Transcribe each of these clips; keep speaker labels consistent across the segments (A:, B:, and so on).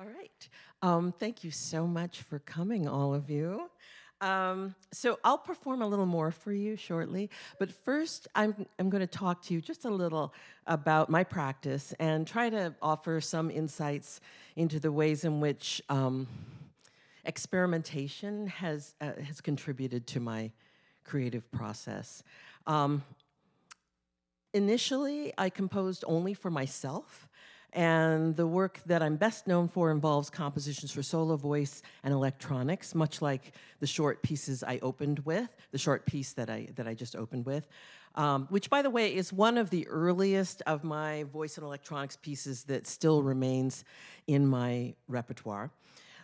A: All right. Thank you so much for coming, all of you. So I'll perform a little more for you shortly, but first I'm going to talk to you just a little about my practice and try to offer some insights into the ways in which experimentation has contributed to my creative process. Initially, I composed only for myself, and the work that I'm best known for involves compositions for solo voice and electronics, much like the short pieces I opened with, the short piece that I just opened with, which, by the way, is one of the earliest of my voice and electronics pieces that still remains in my repertoire.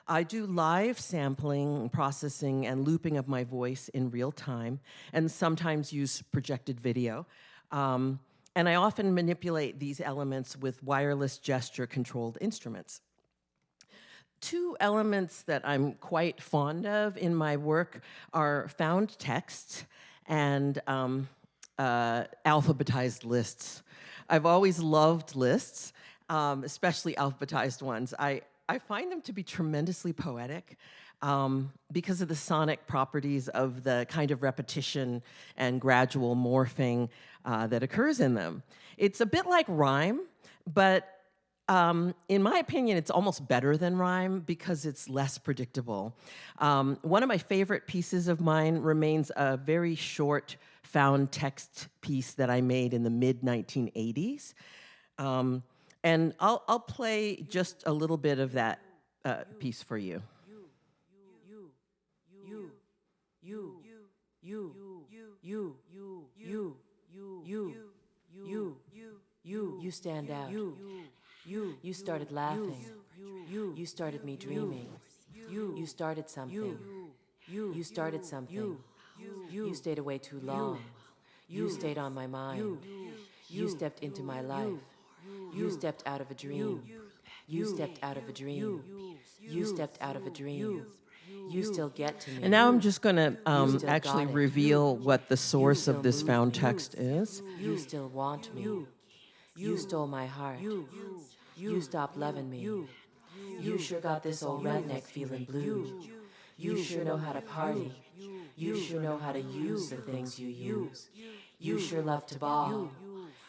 A: I do live sampling, processing, and looping of my voice in real time, and sometimes use projected video. And I often manipulate these elements with wireless gesture-controlled instruments. Two elements that I'm quite fond of in my work are found text and alphabetized lists. I've always loved lists, especially alphabetized ones. I find them to be tremendously poetic because of the sonic properties of the kind of repetition and gradual morphing that occurs in them. It's a bit like rhyme, but in my opinion, it's almost better than rhyme because it's less predictable. One of my favorite pieces of mine remains a very short found text piece that I made in the mid-1980s. And I'll play just a little bit of that piece for you.
B: You stand out. You started laughing. You started me dreaming. You started something. You started something. You stayed away too long. You stayed on my mind. You stepped into my life. You stepped out of a dream. You stepped out of a dream. You stepped out of a dream. You still get to me.
A: And now I'm just going to actually
B: got it.
A: reveal what the source
B: still
A: of this
B: move
A: found
B: me.
A: text is.
B: You still want me. You stole my heart. You stopped loving me. You sure got this old redneck feeling blue. You sure know how to party. You sure know how to use the things you use. You sure love to ball.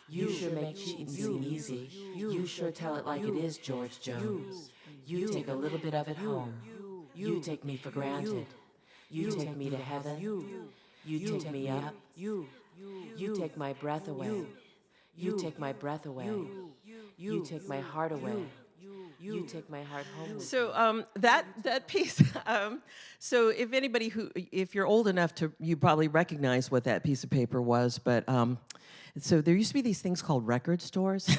B: You sure make cheating seem easy. You sure tell it like it is, George Jones. You take a little bit of it home. You take me for granted. You take me to heaven. You take me up. You take my breath away. You take my breath away. You take my heart away. You take my heart home with
A: So
B: you.
A: that piece. So if you're old enough to, you probably recognize what that piece of paper was. But so there used to be these things called record stores.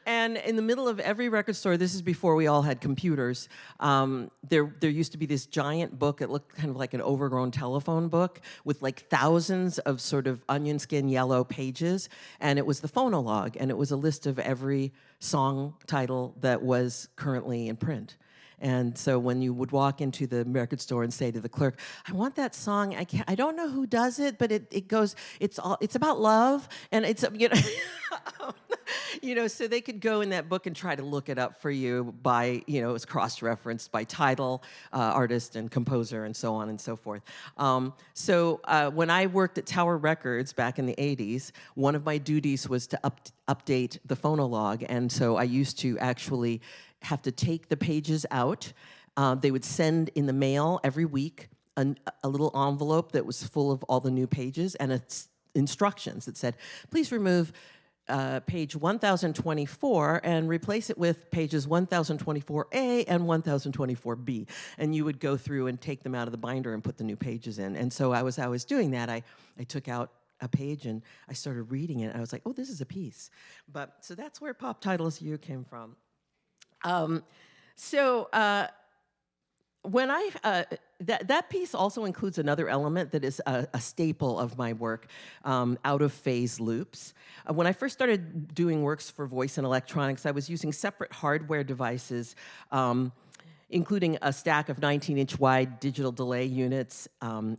A: And in the middle of every record store, this is before we all had computers, there used to be this giant book. It looked kind of like an overgrown telephone book with like thousands of sort of onion skin yellow pages. And it was the phonologue, and it was a list of every song title that was currently in print. And so when you would walk into the record store and say to the clerk, "I want that song. I don't know who does it, but it goes. It's about love, and it's so they could go in that book and try to look it up for you by it was cross-referenced by title, artist, and composer, and so on and so forth. When I worked at Tower Records back in the '80s, one of my duties was to update the phonologue, and so I used to actually have to take the pages out. They would send in the mail every week a little envelope that was full of all the new pages and instructions that said, please remove page 1024 and replace it with pages 1024A and 1024B. And you would go through and take them out of the binder and put the new pages in. And so I was doing that, I took out a page and I started reading it. I was like, oh, this is a piece. So that's where Pop Titles You came from. When that piece also includes another element that is a staple of my work, out-of-phase loops. When I first started doing works for voice and electronics, I was using separate hardware devices, including a stack of 19-inch wide digital delay units,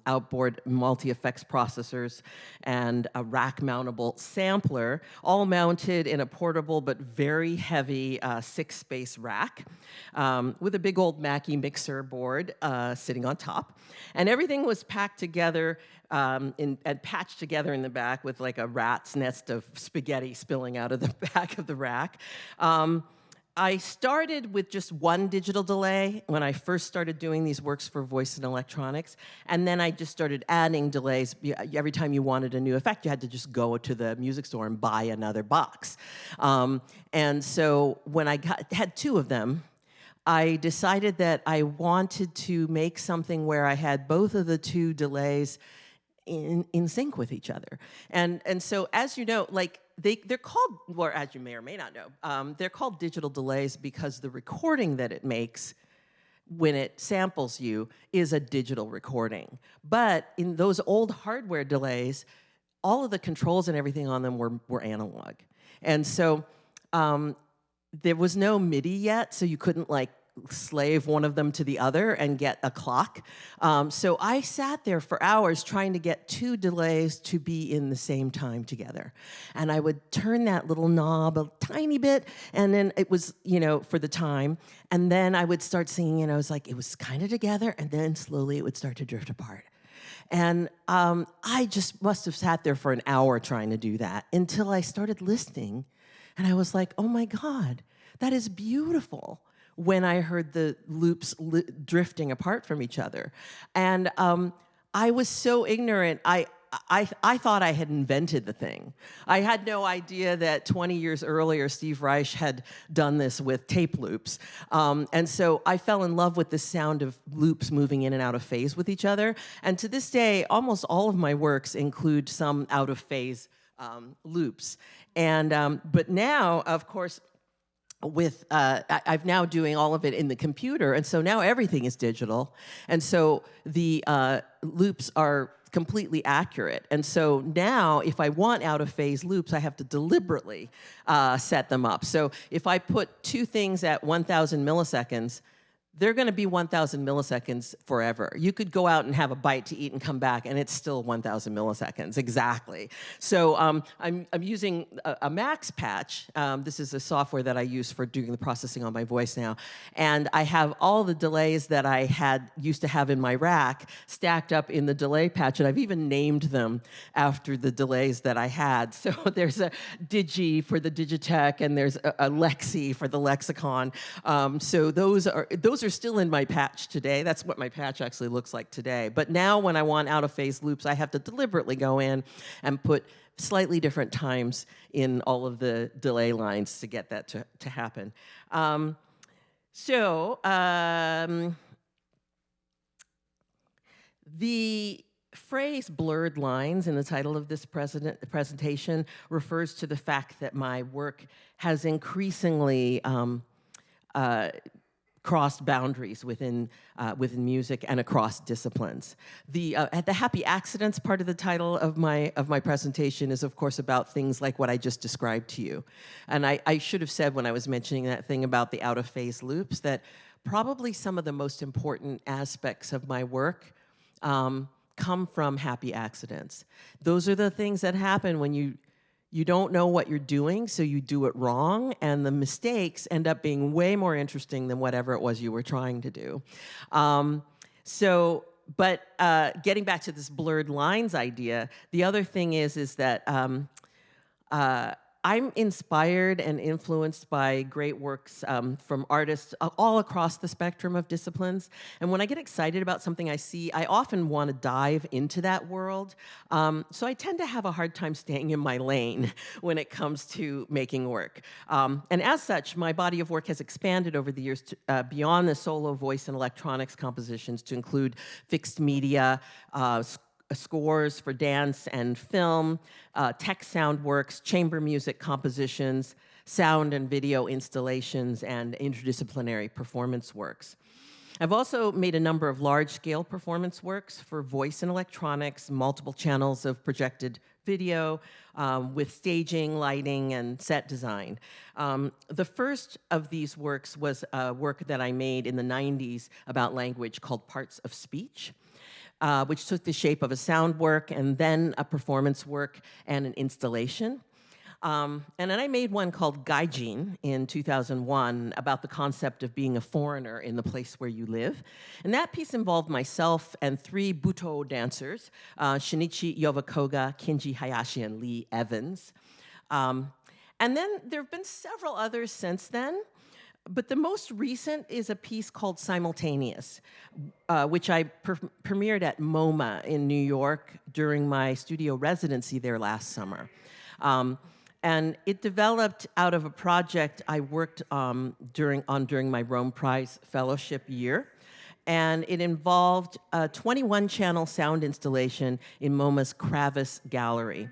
A: outboard multi-effects processors, and a rack-mountable sampler, all mounted in a portable but very heavy 6-space rack with a big old Mackie mixer board sitting on top. And everything was packed together and patched together in the back with like a rat's nest of spaghetti spilling out of the back of the rack. I started with just one digital delay when I first started doing these works for voice and electronics, and then I just started adding delays. Every time you wanted a new effect, you had to just go to the music store and buy another box. And so when I had two of them, I decided that I wanted to make something where I had both of the two delays in sync with each other. And so, as you know, like they're called, or as you may or may not know, they're called digital delays because the recording that it makes when it samples you is a digital recording. But in those old hardware delays, all of the controls and everything on them were analog. And so there was no MIDI yet, so you couldn't like slave one of them to the other and get a clock. So I sat there for hours trying to get two delays to be in the same time together. And I would turn that little knob a tiny bit, and then it was, you know, for the time. And then I would start singing, and I was like, it was kind of together, and then slowly it would start to drift apart. And I just must have sat there for an hour trying to do that until I started listening, and I was like, oh my God, that is beautiful, when I heard the loops drifting apart from each other. And I was so ignorant. I thought I had invented the thing. I had no idea that 20 years earlier, Steve Reich had done this with tape loops. And so I fell in love with the sound of loops moving in and out of phase with each other. And to this day, almost all of my works include some out of phase loops. And but now, of course, with I'm now doing all of it in the computer, and so now everything is digital, and so the loops are completely accurate. And so now, if I want out of phase loops, I have to deliberately set them up. So if I put two things at 1,000 milliseconds, they're going to be 1,000 milliseconds forever. You could go out and have a bite to eat and come back, and it's still 1,000 milliseconds, exactly. So I'm using a Max Patch. This is a software that I use for doing the processing on my voice now. And I have all the delays that I used to have in my rack stacked up in the delay patch, and I've even named them after the delays that I had. So there's a Digi for the Digitech, and there's a Lexi for the Lexicon. So those are still in my patch today. That's what my patch actually looks like today. But now when I want out-of-phase loops, I have to deliberately go in and put slightly different times in all of the delay lines to get that to happen. The phrase blurred lines in the title of this presentation refers to the fact that my work has increasingly crossed boundaries within music and across disciplines. The happy accidents part of the title of my presentation is, of course, about things like what I just described to you. And I should have said when I was mentioning that thing about the out-of-phase loops that probably some of the most important aspects of my work come from happy accidents. Those are the things that happen when you don't know what you're doing, so you do it wrong, and the mistakes end up being way more interesting than whatever it was you were trying to do. But getting back to this blurred lines idea, the other thing is that I'm inspired and influenced by great works from artists all across the spectrum of disciplines. And when I get excited about something I see, I often want to dive into that world. So I tend to have a hard time staying in my lane when it comes to making work. And as such, my body of work has expanded over the years beyond the solo voice and electronics compositions to include fixed media, scores for dance and film, text sound works, chamber music compositions, sound and video installations, and interdisciplinary performance works. I've also made a number of large-scale performance works for voice and electronics, multiple channels of projected video, with staging, lighting, and set design. The first of these works was a work that I made in the 90s about language called Parts of Speech, which took the shape of a sound work and then a performance work and an installation. And then I made one called Gaijin in 2001 about the concept of being a foreigner in the place where you live. And that piece involved myself and 3 Buto dancers, Shinichi Yovakoga, Kenji Hayashi, and Lee Evans. And then there have been several others since then. But the most recent is a piece called Simultaneous, which I premiered at MoMA in New York during my studio residency there last summer. And it developed out of a project I worked during my Rome Prize Fellowship year. And it involved a 21-channel sound installation in MoMA's Kravis Gallery.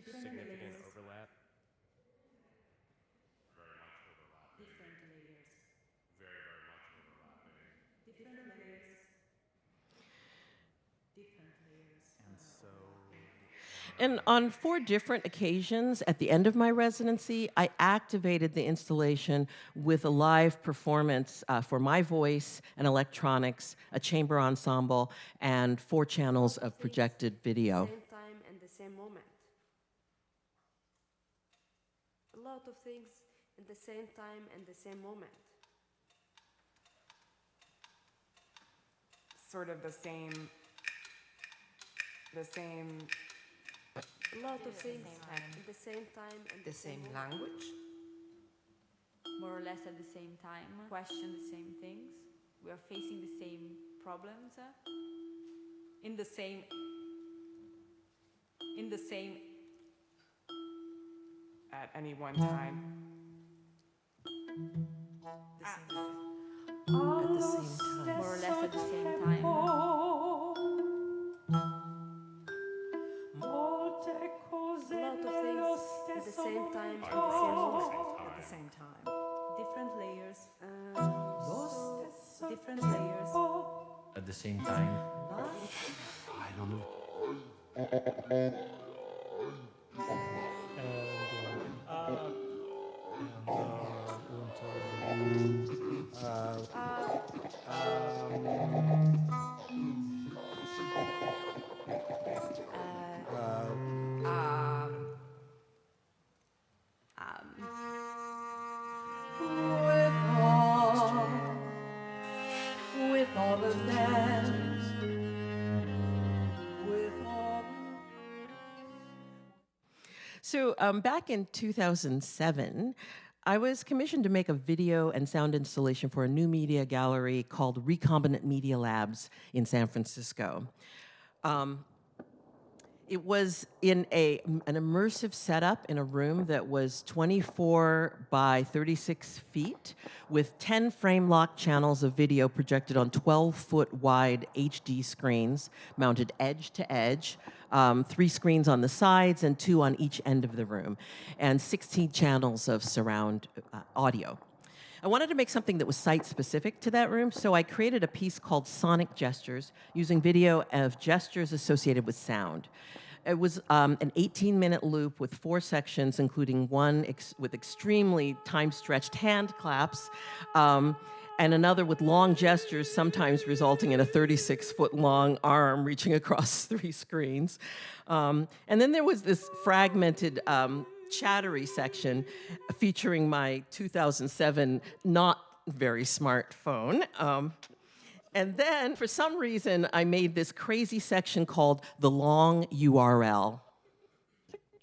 C: Significant overlap.
A: And on 4 different occasions at the end of my residency, I activated the installation with a live performance for my voice and electronics, a chamber ensemble, and 4 channels of projected video.
D: Same time and the same moment. A lot of things at the same time and the same moment.
E: Sort of the same.
D: A lot of things at the same time and
F: The same
D: moment.
F: language?
B: More or less at the same time, question the same things. We are facing the same problems in the same
E: At any one time.
A: At the same time.
B: more or less at the same time.
D: A lot of things at the same time and the same moment.
F: At the same time.
B: Different layers,
D: So
B: different layers.
C: At the same time. I don't know.
B: With all of them, with all.
A: So back in 2007, I was commissioned to make a video and sound installation for a new media gallery called Recombinant Media Labs in San Francisco. It was in an immersive setup in a room that was 24 by 36 feet with 10 frame lock channels of video projected on 12-foot wide HD screens mounted edge to edge, 3 screens on the sides and 2 on each end of the room, and 16 channels of surround audio. I wanted to make something that was site-specific to that room, so I created a piece called Sonic Gestures, using video of gestures associated with sound. It was an 18-minute loop with 4 sections, including one with extremely time-stretched hand claps, and another with long gestures, sometimes resulting in a 36-foot-long arm reaching across 3 screens. And then there was this fragmented chattery section featuring my 2007 not very smart phone. And then, for some reason, I made this crazy section called the long URL.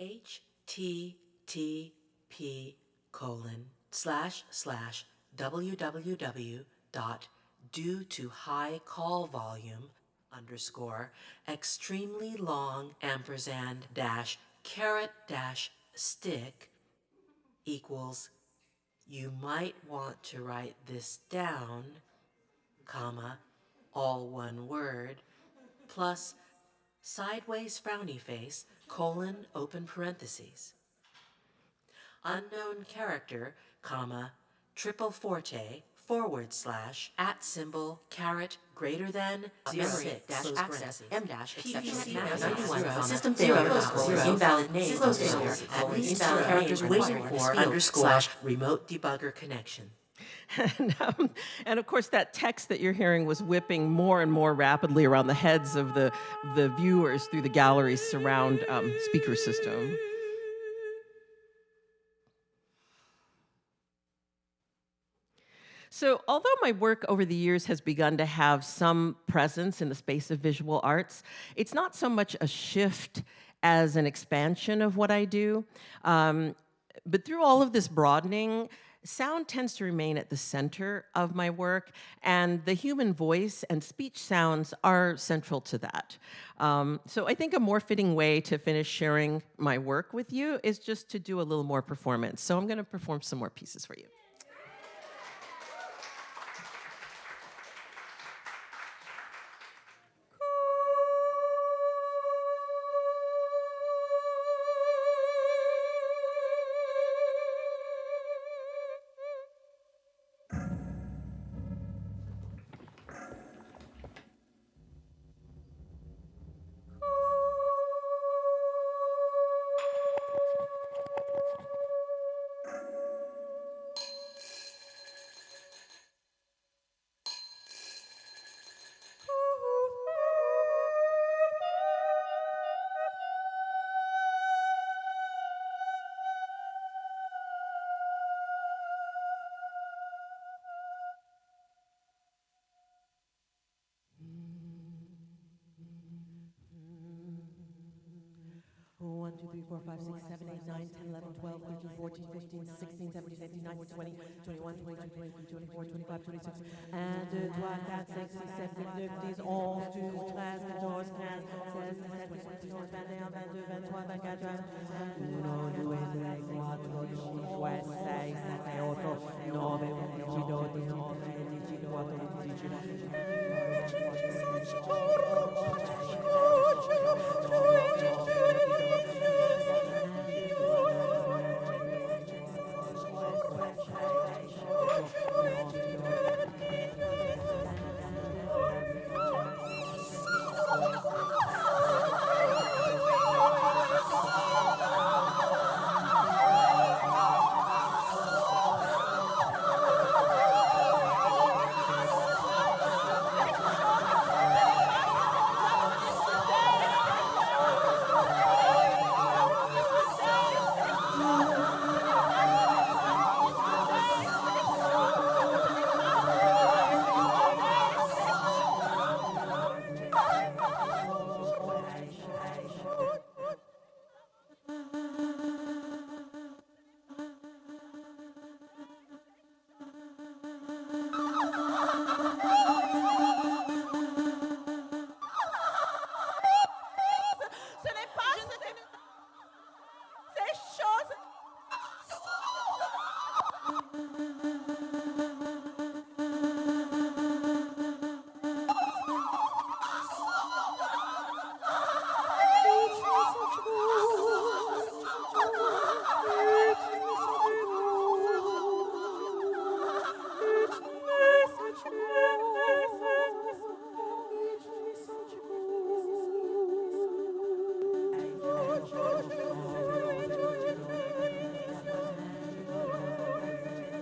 F: http://www.due-to-high-call volume_extremely long ampersand dash caret dash stick equals you might want to write this down, comma, all one word, plus sideways frowny face, colon, open parentheses. Unknown character, comma, triple forte, @ symbol, caret, greater than, memory, dash access, m dash, exception, 91, system failure, invalid name, invalid characters waiting for, underscore, remote debugger connection.
A: And of course, that text that you're hearing was whipping more and more rapidly around the heads of the viewers through the gallery's surround speaker system. So, although my work over the years has begun to have some presence in the space of visual arts, it's not so much a shift as an expansion of what I do. But through all of this broadening, sound tends to remain at the center of my work, and the human voice and speech sounds are central to that. So I think a more fitting way to finish sharing my work with you is just to do a little more performance. So I'm going to perform some more pieces for you. One, two, three, four, five, six, seven, eight, nine, 10, 11, 12, 13, 14, 15, 16, 17, 18, 19, 20, 21, 22, 23, 24, 25, 26. 1, 2, 3, 4, 5, 6, 7, 8, 9, 10, 11, 12, 13, 14, 15, 16, 17, 18, 19, 20, 21, 22, 23, 24, 25, 26. 1, 2, 3, 4, 5, 6, 7, 8, 9, 10, 11, 12, 13, 14, 15, 16, 17, 18, 19,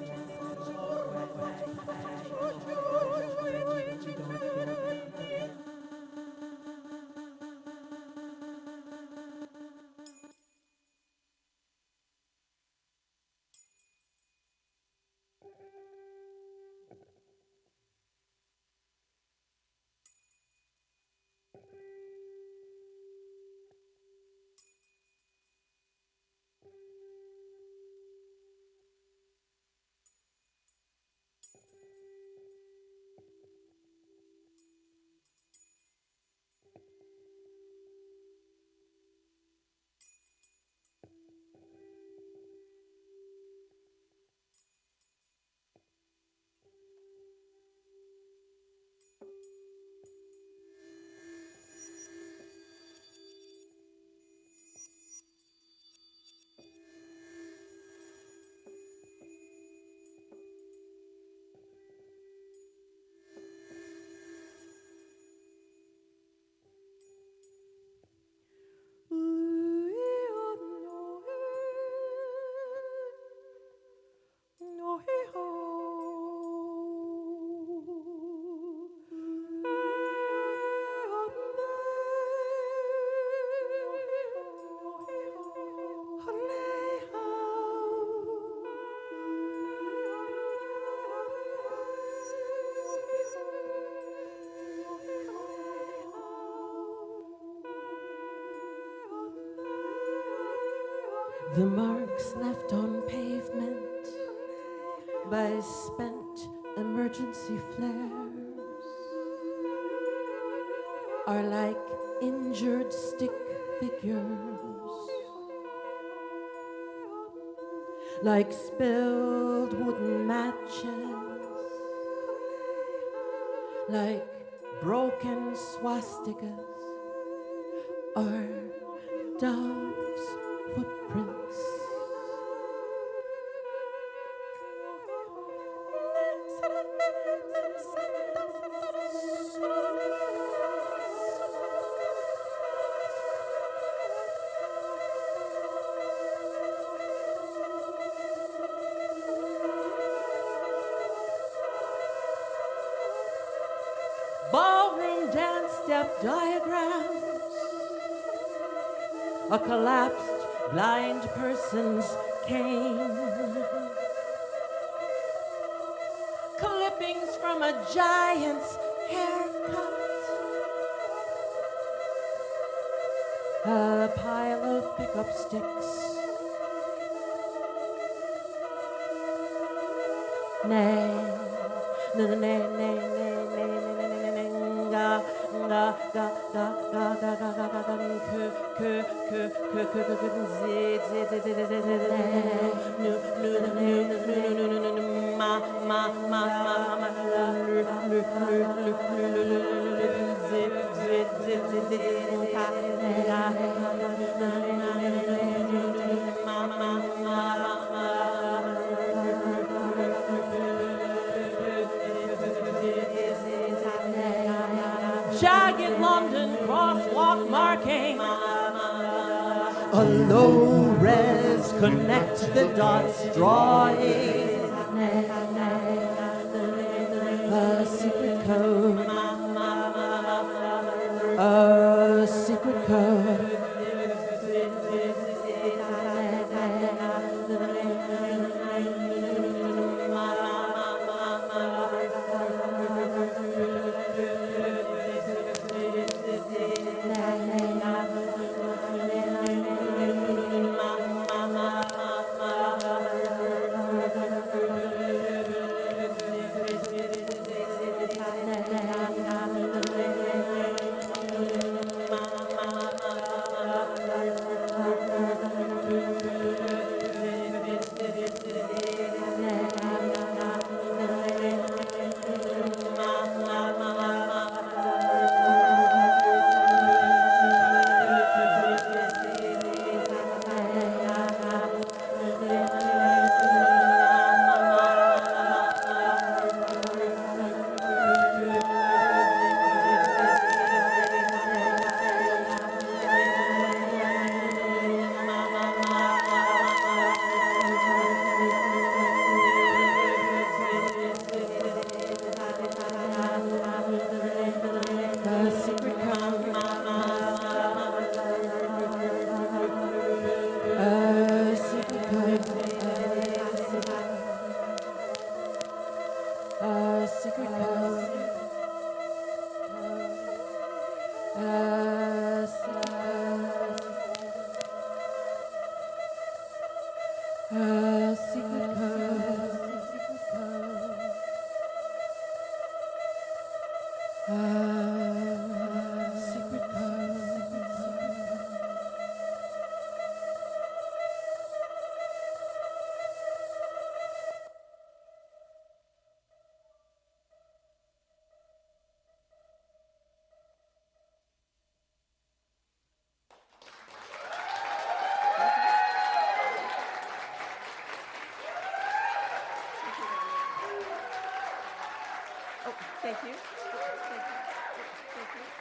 A: 20. The marks left on pavement by spent emergency flares are like injured stick figures, like spilled wooden matches, like broken swastikas or doves' footprints. Ballroom dance step diagrams, a collapsed blind person's cane, clippings from a giant's haircut, a pile of pickup sticks. Nay, nay, nay, nay, nay, nay, nay, ga, ga, ga, ga, ga, ga, ga, ga, ga, jagged London crosswalk marking, a low-res connect the dots drawing, a secret code, a secret code. Thank you. Thank you. Thank you.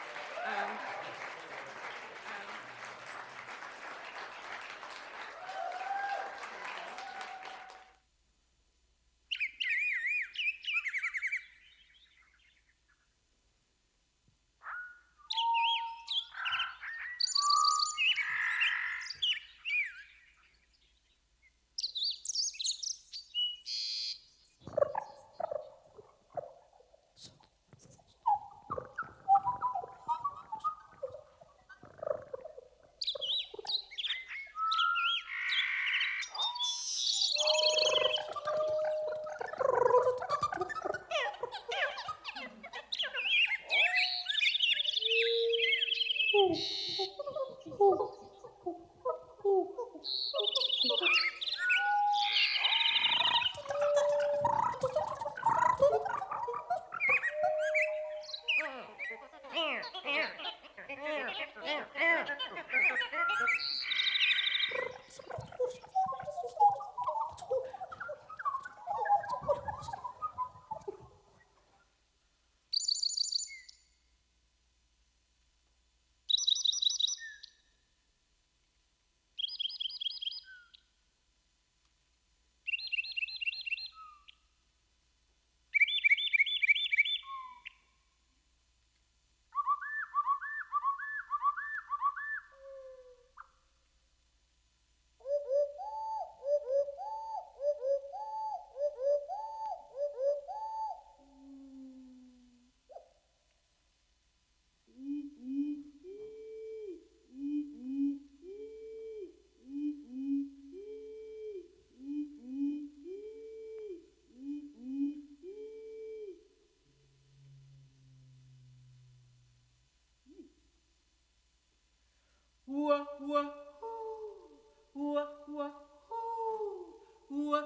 B: Ga